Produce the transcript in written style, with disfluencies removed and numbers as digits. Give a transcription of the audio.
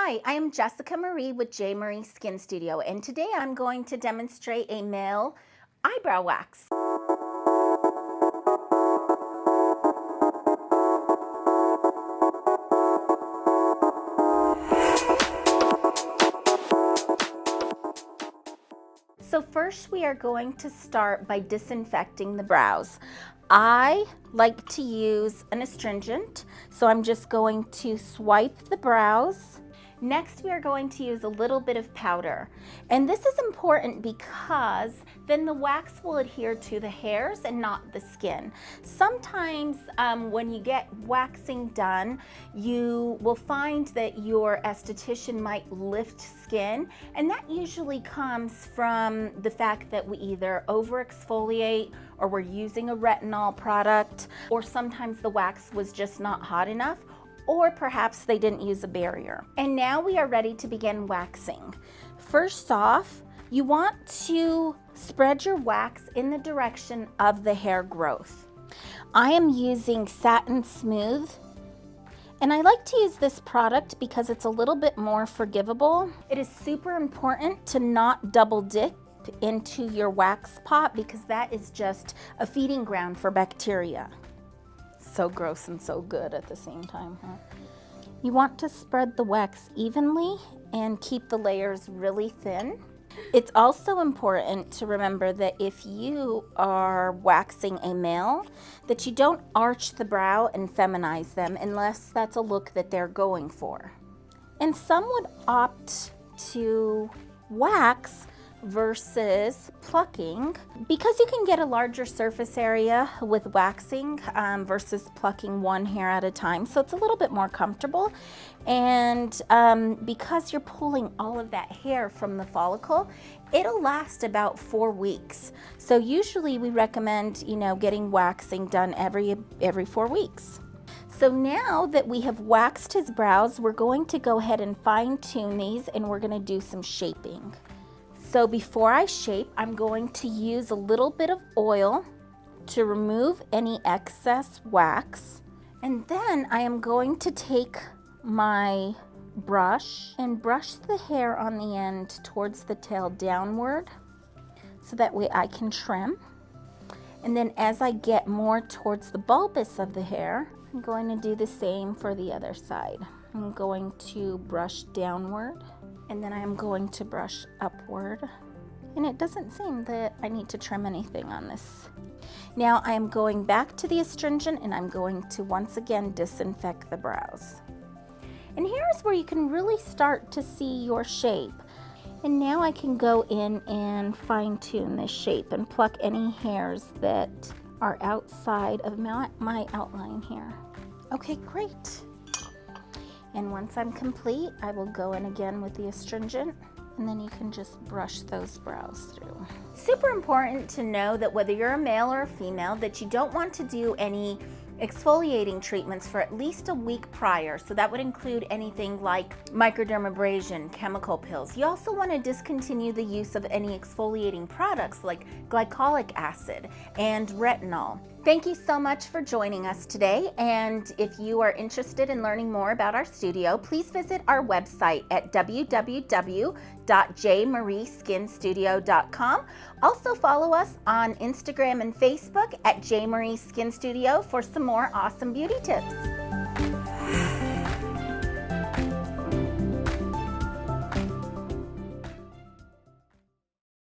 Hi, I am Jessica Marie with JMarie Skin Studio, and today I'm going to demonstrate a male eyebrow wax. So first we are going to start by disinfecting the brows. I like to use an astringent, so I'm just going to swipe the brows. Next, we are going to use a little bit of powder. And this is important because then the wax will adhere to the hairs and not the skin. Sometimes when you get waxing done, you will find that your esthetician might lift skin, and that usually comes from the fact that we either over exfoliate or we're using a retinol product, or sometimes the wax was just not hot enough, or perhaps they didn't use a barrier. And now we are ready to begin waxing. First off, you want to spread your wax in the direction of the hair growth. I am using Satin Smooth, and I like to use this product because it's a little bit more forgivable. It is super important to not double dip into your wax pot because that is just a feeding ground for bacteria. So gross and so good at the same time, huh? You want to spread the wax evenly and keep the layers really thin. It's also important to remember that if you are waxing a male, that you don't arch the brow and feminize them unless that's a look that they're going for. And some would opt to wax versus plucking because you can get a larger surface area with waxing versus plucking one hair at a time, so it's a little bit more comfortable. And because you're pulling all of that hair from the follicle, it'll last about 4 weeks. So usually we recommend, getting waxing done every 4 weeks. So now that we have waxed his brows, we're going to go ahead and fine-tune these, and we're going to do some shaping. So before I shape, I'm going to use a little bit of oil to remove any excess wax. And then I am going to take my brush and brush the hair on the end towards the tail downward so that way I can trim. And then as I get more towards the bulbous of the hair, I'm going to do the same for the other side. I'm going to brush downward, and then I'm going to brush upward. And it doesn't seem that I need to trim anything on this. Now I am going back to the astringent, and I'm going to once again disinfect the brows. And here's where you can really start to see your shape. And now I can go in and fine tune this shape and pluck any hairs that are outside of my outline here. Okay, great. And once I'm complete, I will go in again with the astringent, and then you can just brush those brows through. Super important to know that whether you're a male or a female, that you don't want to do any exfoliating treatments for at least a week prior. So that would include anything like microdermabrasion, chemical pills. You also want to discontinue the use of any exfoliating products like glycolic acid and retinol. Thank you so much for joining us today, and if you are interested in learning more about our studio, please visit our website at www.jmarieskinstudio.com. Also follow us on Instagram and Facebook at JMarie Skin Studio for some more awesome beauty tips.